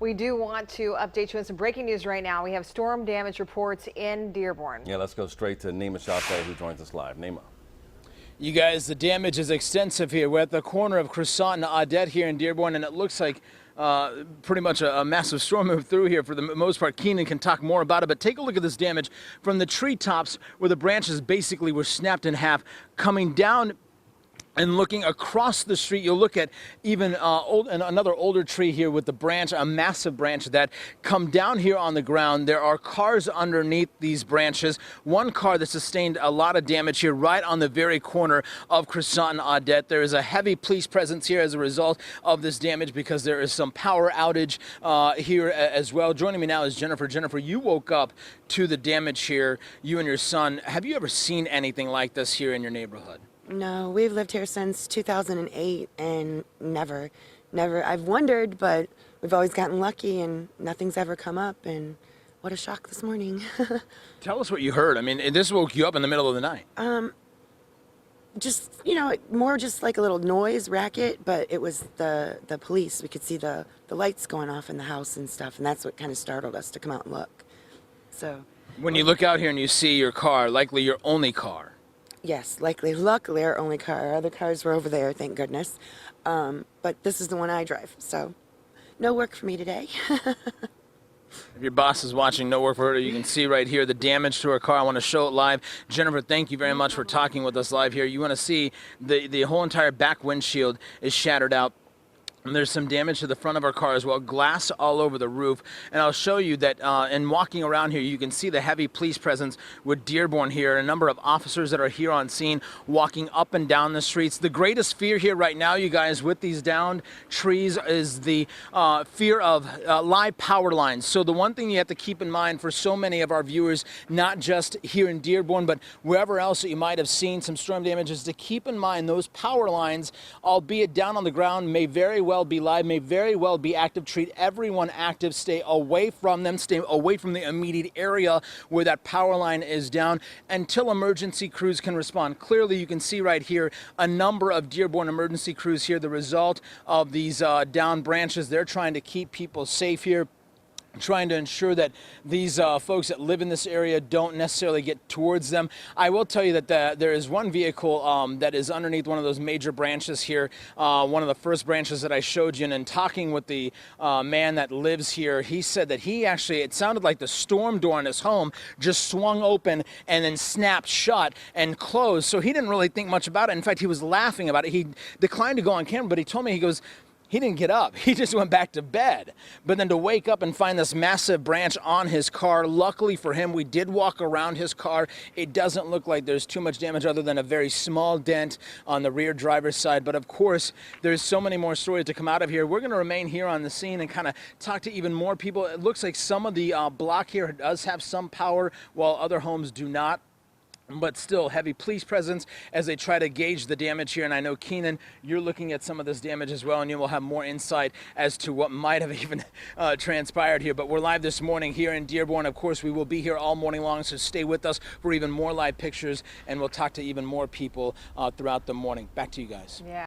We do want to update you on some breaking news right now. We have storm damage reports in Dearborn. Yeah, let's go straight to Nima Shafay, who joins us live. Nima. You guys, the damage is extensive here. We're at the corner of Croissant and Audette here in Dearborn, and it looks like pretty much a massive storm moved through here for the most part. Keenan can talk more about it, but take a look at this damage from the treetops where the branches basically were snapped in half, coming down and looking across the street. You'll look at even another older tree here with the branch, a massive branch that come down here on the ground. There are cars underneath these branches. One car that sustained a lot of damage here right on the very corner of Croissant and Audette. There is a heavy police presence here as a result of this damage because there is some power outage here as well. Joining me now is Jennifer. Jennifer, you woke up to the damage here, you and your son. Have you ever seen anything like this here in your neighborhood? No, we've lived here since 2008 and never. I've wondered, but we've always gotten lucky and nothing's ever come up, and what a shock this morning. Tell us what you heard. I mean, this woke you up in the middle of the night. Just, more just like a little noise racket, but it was the police. We could see the lights going off in the house and stuff, and that's what kind of startled us to come out and look. So when you look out here and you see your car, likely your only car. yes, luckily our only car. Our other cars were over there, thank goodness. But this is the one I drive, so no work for me today. If your boss is watching, no work for her. You can see right here the damage to her car. I want to show it live. Jennifer, thank you very much for talking with us live here. You want to see the whole entire back windshield is shattered out. And there's some damage to the front of our car as well, glass all over the roof. And I'll show you that in walking around here, you can see the heavy police presence with Dearborn here, a number of officers that are here on scene walking up and down the streets. The greatest fear here right now, you guys, with these downed trees is the fear of live power lines. So the one thing you have to keep in mind for so many of our viewers, not just here in Dearborn, but wherever else that you might have seen some storm damage, is to keep in mind those power lines, albeit down on the ground, may very well be live, may very well be active. Treat everyone active. Stay away from them. Stay away from the immediate area where that power line is down until emergency crews can respond. Clearly, you can see right here a number of Dearborn emergency crews here. The result of these down branches, they're trying to keep people safe here, trying to ensure that these folks that live in this area don't necessarily get towards them. I will tell you that there is one vehicle that is underneath one of those major branches here, one of the first branches that I showed you. And in talking with the man that lives here, he said that he actually, it sounded like the storm door in his home just swung open and then snapped shut and closed. So he didn't really think much about it. In fact, he was laughing about it. He declined to go on camera, but he told me, he goes, he didn't get up. He just went back to bed. But then to wake up and find this massive branch on his car, luckily for him, we did walk around his car. It doesn't look like there's too much damage other than a very small dent on the rear driver's side. But of course, there's so many more stories to come out of here. We're going to remain here on the scene and kind of talk to even more people. It looks like some of the block here does have some power while other homes do not. But still heavy police presence as they try to gauge the damage here. And I know, Keenan, you're looking at some of this damage as well, and you will have more insight as to what might have even transpired here. But we're live this morning here in Dearborn. Of course, we will be here all morning long, so stay with us for even more live pictures, and we'll talk to even more people throughout the morning. Back to you guys. Yeah.